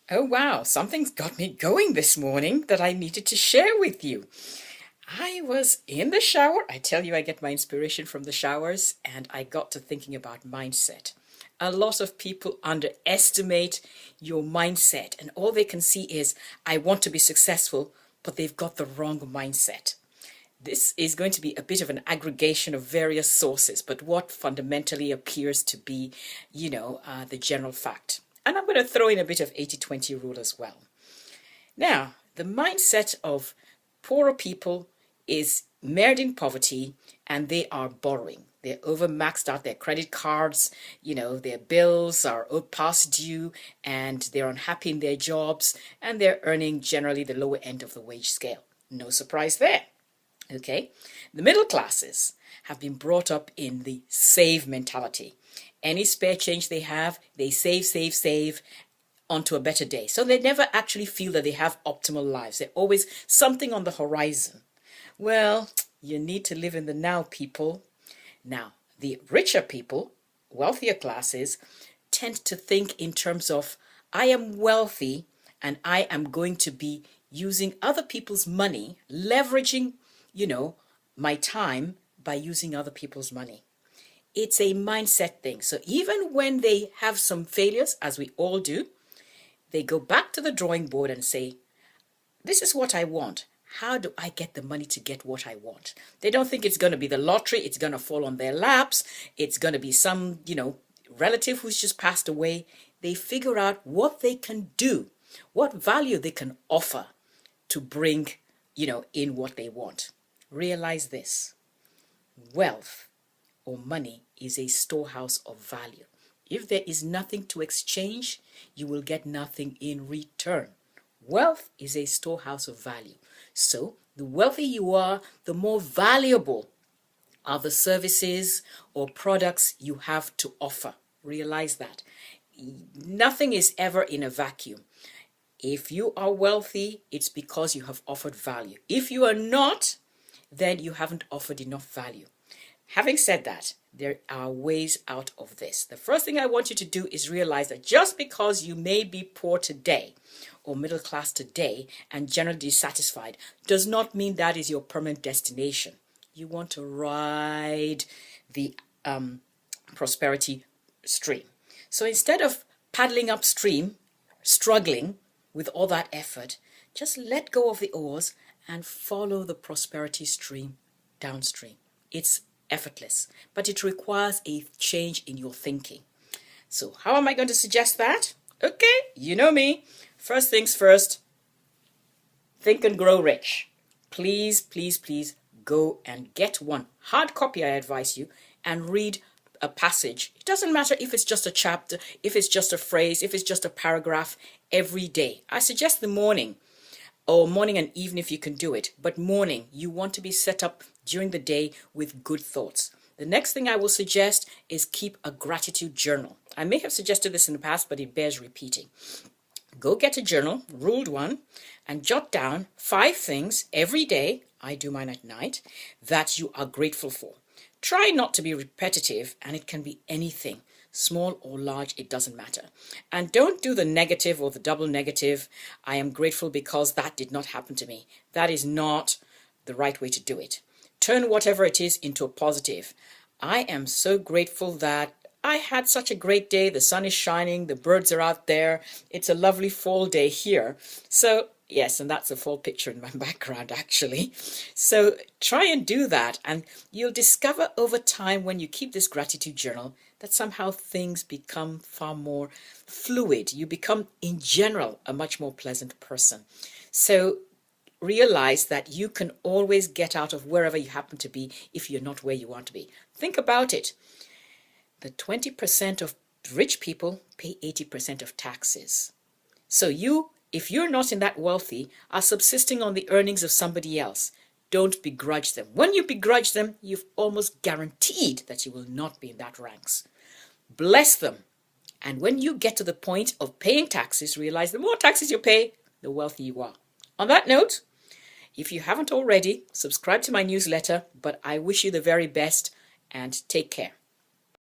Oh wow, something's got me going this morning that I needed to share with you. I was in the shower. I tell you, I get my inspiration from the showers, and I got to thinking about mindset. A lot of people underestimate your mindset, and all they can see is, I want to be successful, but they've got the wrong mindset. This is going to be a bit of an aggregation of various sources, but what fundamentally appears to be, the general fact. And I'm going to throw in a bit of 80-20 rule as well. Now, the mindset of poorer people is married in poverty and they are borrowing. They're over maxed out their credit cards, their bills are past due and they're unhappy in their jobs and they're earning generally the lower end of the wage scale. No surprise there. Okay, the middle classes have been brought up in the save mentality. Any spare change they have, they save onto a better day. So they never actually feel that they have optimal lives. They're always something on the horizon. Well, you need to live in the now, people. Now, the richer people, wealthier classes, tend to think in terms of, I am wealthy and I am going to be using other people's money, leveraging my time by using other people's money. It's a mindset thing. So even when they have some failures, as we all do, they go back to the drawing board and say, this is what I want. How do I get the money to get what I want? They don't think it's going to be the lottery. It's going to fall on their laps. It's going to be some, relative who's just passed away. They figure out what they can do, what value they can offer to bring, in what they want. Realize this: wealth or money is a storehouse of value. If there is nothing to exchange, you will get nothing in return. Wealth is a storehouse of value. So the wealthier you are, the more valuable are the services or products you have to offer. Realize that. Nothing is ever in a vacuum. If you are wealthy, it's because you have offered value. If you are not, then you haven't offered enough value. Having said that, there are ways out of this. The first thing I want you to do is realize that just because you may be poor today or middle class today and generally dissatisfied does not mean that is your permanent destination. You want to ride the prosperity stream. So instead of paddling upstream, struggling with all that effort, just let go of the oars and follow the prosperity stream downstream. It's effortless, but it requires a change in your thinking. So how am I going to suggest that? Okay, you know me. First things first, Think and Grow Rich. Please, please, please go and get one hard copy, I advise you, and read a passage. It doesn't matter if it's just a chapter, if it's just a phrase, if it's just a paragraph, every day. I suggest the morning, or morning and evening if you can do it. But morning, you want to be set up during the day with good thoughts. The next thing I will suggest is keep a gratitude journal. I may have suggested this in the past, but it bears repeating. Go get a journal, ruled one, and jot down 5 things every day, I do mine at night, that you are grateful for. Try not to be repetitive, and it can be anything. Small or large, it doesn't matter. And don't do the negative or the double negative. I am grateful because that did not happen to me. That is not the right way to do it. Turn whatever it is into a positive. I am so grateful that I had such a great day. The sun is shining. The birds are out there. It's a lovely fall day here. So yes, and that's a fall picture in my background, actually. So try and do that, and you'll discover over time when you keep this gratitude journal that somehow things become far more fluid. You become, in general, a much more pleasant person. So realize that you can always get out of wherever you happen to be if you're not where you want to be. Think about it. The 20% of rich people pay 80% of taxes. So you, if you're not in that wealthy, are subsisting on the earnings of somebody else. Don't begrudge them. When you begrudge them, you've almost guaranteed that you will not be in that ranks. Bless them. And when you get to the point of paying taxes, realize the more taxes you pay, the wealthier you are. On that note, if you haven't already, subscribe to my newsletter, but I wish you the very best and take care.